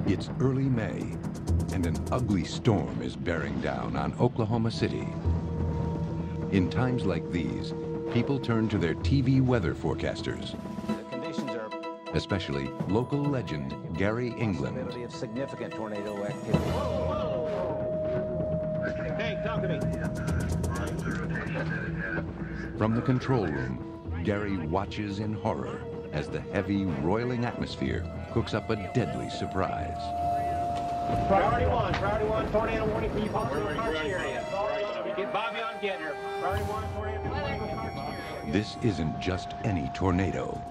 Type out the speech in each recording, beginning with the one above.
It's early May, and an ugly storm is bearing down on Oklahoma City. In times like these, people turn to their TV weather forecasters, especially local legend Gary England. Possibility of significant tornado activity. Hey, talk to me. From the control room, Gary watches in horror as the heavy, roiling atmosphere cooks up a deadly surprise. Priority one, tornado warning for you folks in the Karchi area. Get Bobby on getting her. Priority one, tornado warning for Karchi area. This isn't just any tornado.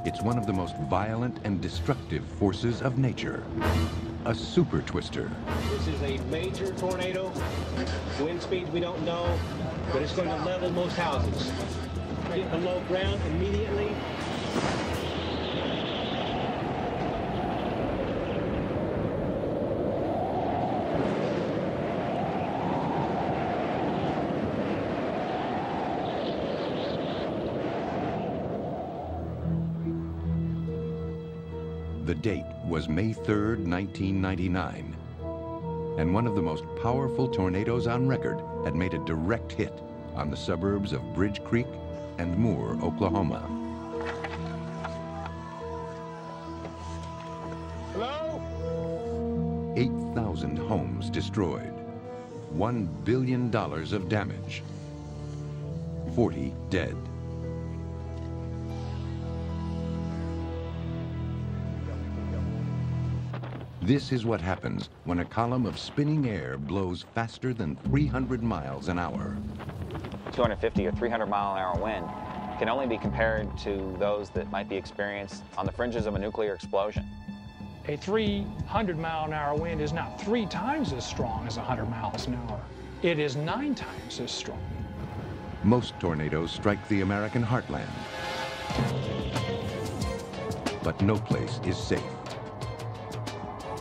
It's one of the most violent and destructive forces of nature, a super twister. This is a major tornado. Wind speeds we don't know, but it's going to level most houses. Get below ground immediately. The date was May 3rd, 1999, and one of the most powerful tornadoes on record had made a direct hit on the suburbs of Bridge Creek and Moore, Oklahoma. Hello? 8,000 homes destroyed, $1 billion of damage, 40 dead. This is what happens when a column of spinning air blows faster than 300 miles an hour. 250 or 300-mile-an-hour wind can only be compared to those that might be experienced on the fringes of a nuclear explosion. A 300-mile-an-hour wind is not 3 times as strong as 100 miles an hour. It is 9 times as strong. Most tornadoes strike the American heartland, but no place is safe.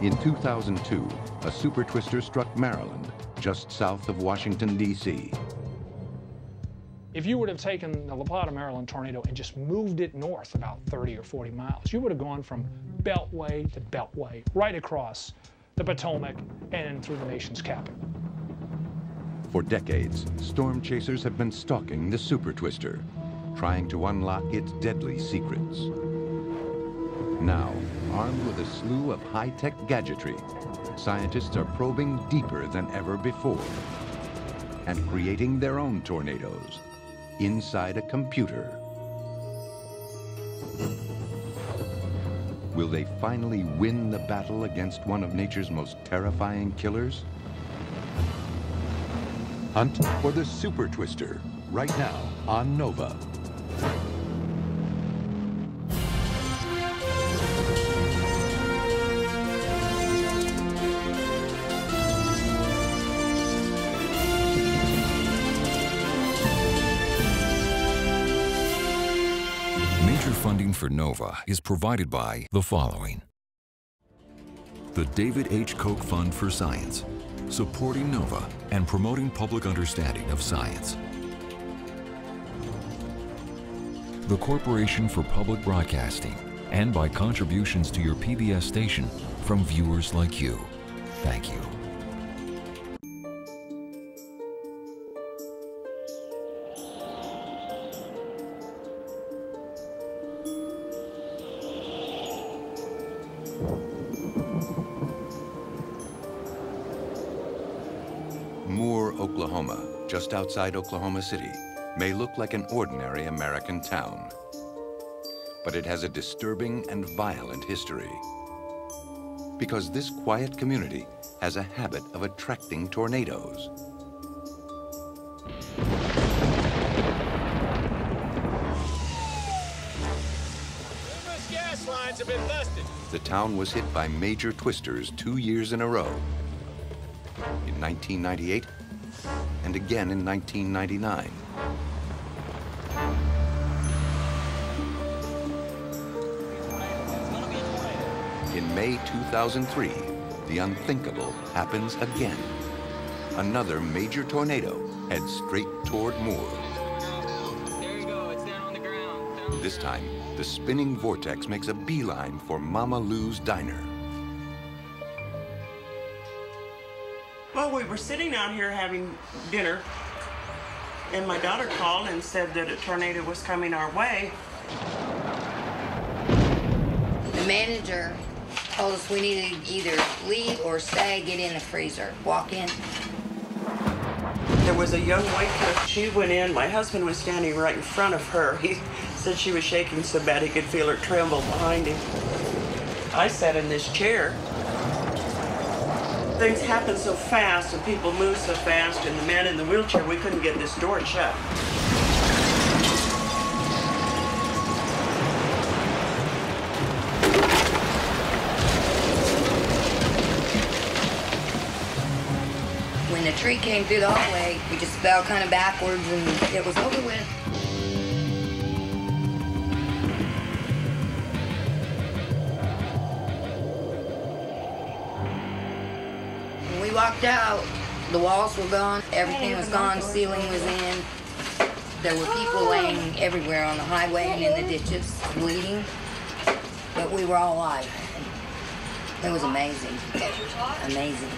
In 2002, a super twister struck Maryland, just south of Washington, D.C. If you would have taken the La Plata, Maryland tornado and just moved it north about 30 or 40 miles, you would have gone from beltway to beltway, right across the Potomac and through the nation's capital. For decades, storm chasers have been stalking the super twister, trying to unlock its deadly secrets. Now, armed with a slew of high-tech gadgetry, scientists are probing deeper than ever before and creating their own tornadoes inside a computer. Will they finally win the battle against one of nature's most terrifying killers? Hunt for the super twister right now on Nova. Funding for NOVA is provided by the following. The David H. Koch Fund for Science, supporting NOVA and promoting public understanding of science. The Corporation for Public Broadcasting, and by contributions to your PBS station from viewers like you. Thank you. Moore, Oklahoma, just outside Oklahoma City, may look like an ordinary American town. But it has a disturbing and violent history. Because this quiet community has a habit of attracting tornadoes. Numerous gas lines have been busted. The town was hit by major twisters 2 years in a row. In 1998, and again in 1999. In May 2003, the unthinkable happens again. Another major tornado heads straight toward Moore. There you go, it's down on the ground. This time, the spinning vortex makes a beeline for Mama Lou's Diner. were sitting out here having dinner, and my daughter called and said that a tornado was coming our way. The manager told us we needed to either leave or stay, get in the freezer, walk in. There was a young waitress. She went in. My husband was standing right in front of her. He said she was shaking so bad he could feel her tremble behind him. I sat in this chair. Things happen so fast and people move so fast, and the man in the wheelchair, we couldn't get this door shut. When the tree came through the hallway, we just fell kind of backwards and it was over with. When we walked out, the walls were gone, everything was gone, ceiling was in. There were people laying everywhere on the highway and in the ditches, bleeding, but we were all alive. It was amazing, amazing.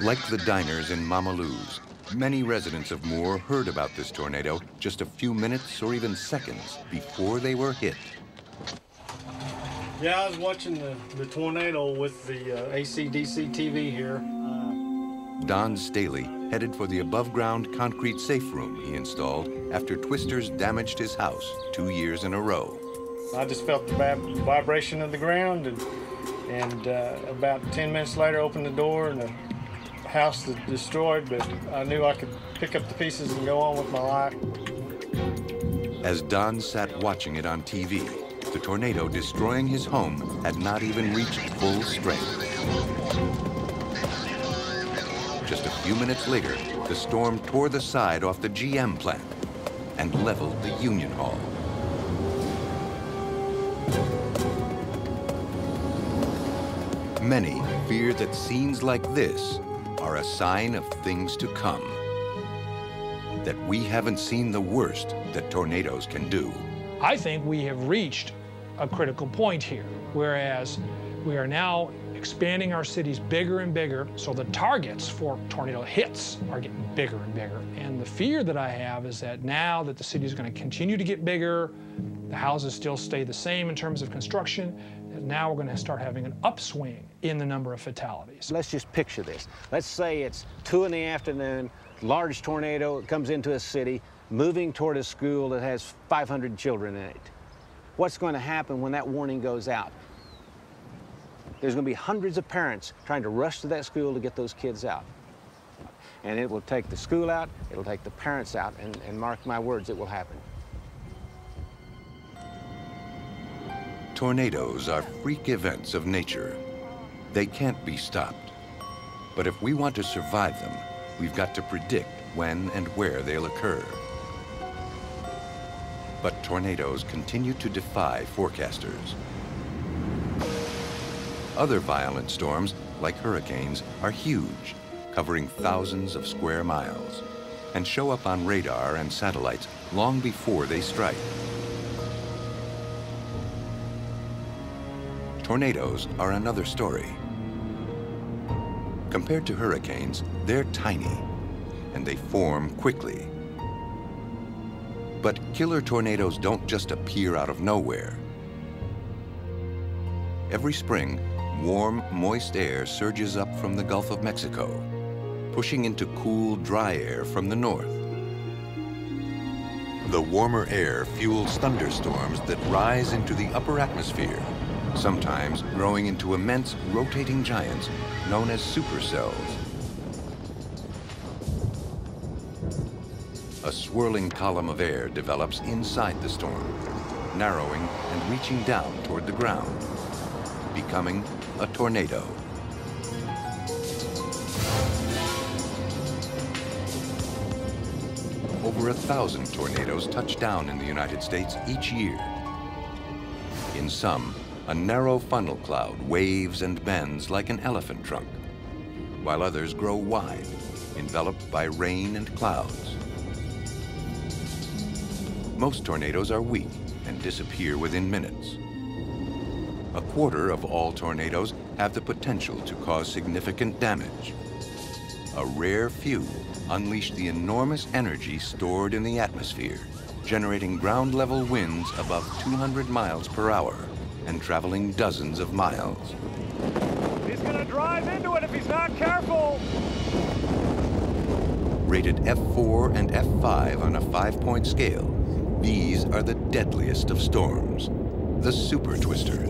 Like the diners in Mama Lou's, many residents of Moore heard about this tornado just a few minutes or even seconds before they were hit. Yeah, I was watching the tornado with the AC/DC TV here. Don Staley headed for the above-ground concrete safe room he installed after twisters damaged his house 2 years in a row. I just felt the vibration of the ground, and about 10 minutes later opened the door and the house was destroyed, but I knew I could pick up the pieces and go on with my life. As Don sat watching it on TV, the tornado destroying his home had not even reached full strength. Just a few minutes later, the storm tore the side off the GM plant and leveled the Union Hall. Many fear that scenes like this are a sign of things to come. That we haven't seen the worst that tornadoes can do. I think we have reached a critical point here, whereas we are now expanding our cities bigger and bigger, so the targets for tornado hits are getting bigger and bigger. And the fear that I have is that now that the city is going to continue to get bigger, the houses still stay the same in terms of construction, and now we're going to start having an upswing in the number of fatalities. Let's just picture this. Let's say it's 2 in the afternoon, large tornado comes into a city, moving toward a school that has 500 children in it. What's going to happen when that warning goes out? There's going to be hundreds of parents trying to rush to that school to get those kids out. And it will take the school out, it'll take the parents out, and mark my words, it will happen. Tornadoes are freak events of nature. They can't be stopped. But if we want to survive them, we've got to predict when and where they'll occur. But tornadoes continue to defy forecasters. Other violent storms, like hurricanes, are huge, covering thousands of square miles, and show up on radar and satellites long before they strike. Tornadoes are another story. Compared to hurricanes, they're tiny, and they form quickly. But killer tornadoes don't just appear out of nowhere. Every spring, warm, moist air surges up from the Gulf of Mexico, pushing into cool, dry air from the north. The warmer air fuels thunderstorms that rise into the upper atmosphere, sometimes growing into immense rotating giants known as supercells. A swirling column of air develops inside the storm, narrowing and reaching down toward the ground, becoming a tornado. Over 1,000 tornadoes touch down in the United States each year. In some, a narrow funnel cloud waves and bends like an elephant trunk, while others grow wide, enveloped by rain and clouds. Most tornadoes are weak and disappear within minutes. a quarter of all tornadoes have the potential to cause significant damage. A rare few unleash the enormous energy stored in the atmosphere, generating ground-level winds above 200 miles per hour and traveling dozens of miles. He's gonna drive into it if he's not careful. Rated F4 and F5 on a 5-point scale, these are the deadliest of storms, the super twisters.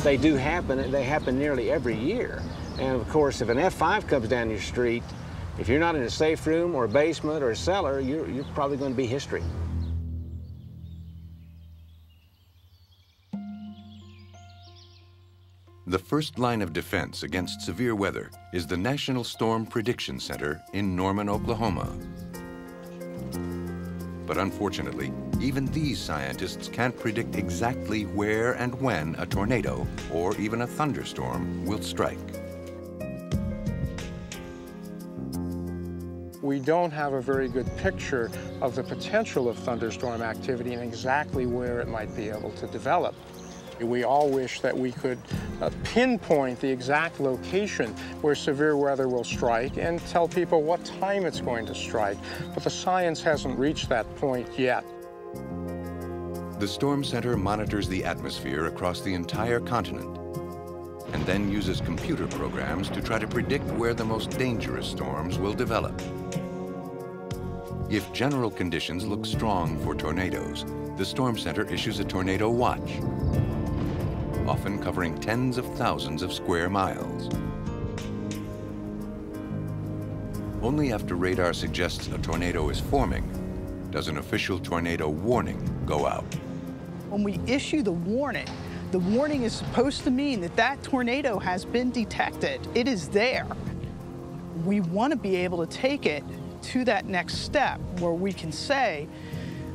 They do happen. They happen nearly every year. And of course, if an F5 comes down your street, if you're not in a safe room or a basement or a cellar, you're probably going to be history. The first line of defense against severe weather is the National Storm Prediction Center in Norman, Oklahoma. But unfortunately, even these scientists can't predict exactly where and when a tornado or even a thunderstorm will strike. We don't have a very good picture of the potential of thunderstorm activity and exactly where it might be able to develop. We all wish that we could pinpoint the exact location where severe weather will strike and tell people what time it's going to strike, but the science hasn't reached that point yet. The Storm Center monitors the atmosphere across the entire continent and then uses computer programs to try to predict where the most dangerous storms will develop. If general conditions look strong for tornadoes, the Storm Center issues a tornado watch, often covering tens of thousands of square miles. Only after radar suggests a tornado is forming does an official tornado warning go out. When we issue the warning is supposed to mean that that tornado has been detected. It is there. We want to be able to take it to that next step where we can say,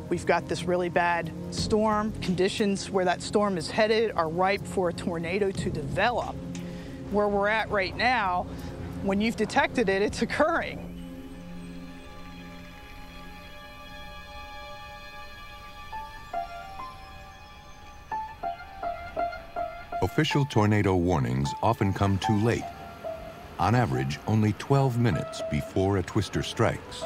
we've got this really bad storm. Conditions where that storm is headed are ripe for a tornado to develop. Where we're at right now, when you've detected it, it's occurring. Official tornado warnings often come too late. On average, only 12 minutes before a twister strikes.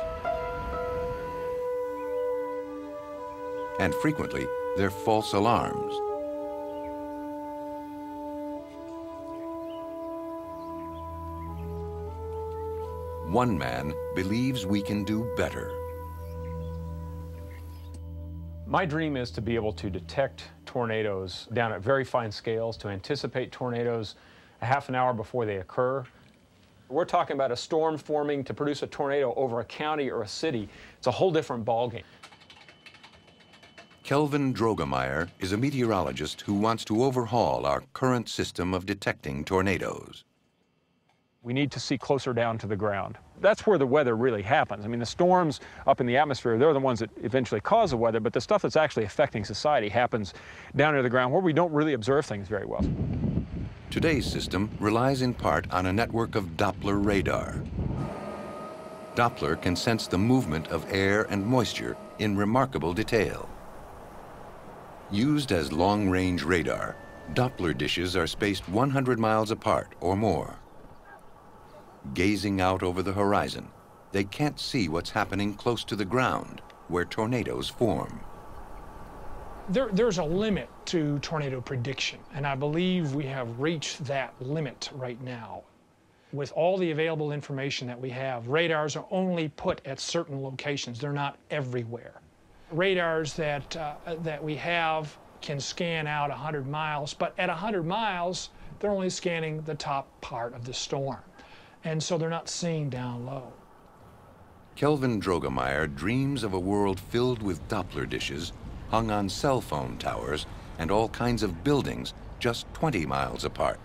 And frequently, they're false alarms. One man believes we can do better. My dream is to be able to detect tornadoes down at very fine scales, to anticipate tornadoes a half an hour before they occur. We're talking about a storm forming to produce a tornado over a county or a city. It's a whole different ballgame. Kelvin Drogemeyer is a meteorologist who wants to overhaul our current system of detecting tornadoes. We need to see closer down to the ground. That's where the weather really happens. I mean, the storms up in the atmosphere, they're the ones that eventually cause the weather, but the stuff that's actually affecting society happens down near the ground where we don't really observe things very well. Today's system relies in part on a network of Doppler radar. Doppler can sense the movement of air and moisture in remarkable detail. Used as long-range radar, Doppler dishes are spaced 100 miles apart or more. Gazing out over the horizon, they can't see what's happening close to the ground, where tornadoes form. There's a limit to tornado prediction, and I believe we have reached that limit right now. With all the available information that we have, radars are only put at certain locations. They're not everywhere. Radars that we have can scan out 100 miles, but at 100 miles, they're only scanning the top part of the storm. And so they're not seeing down low. Kelvin Drogemeyer dreams of a world filled with Doppler dishes hung on cell phone towers and all kinds of buildings just 20 miles apart.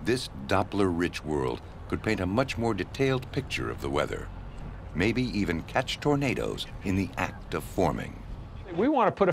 This Doppler-rich world could paint a much more detailed picture of the weather, maybe even catch tornadoes in the act of forming. We want to put a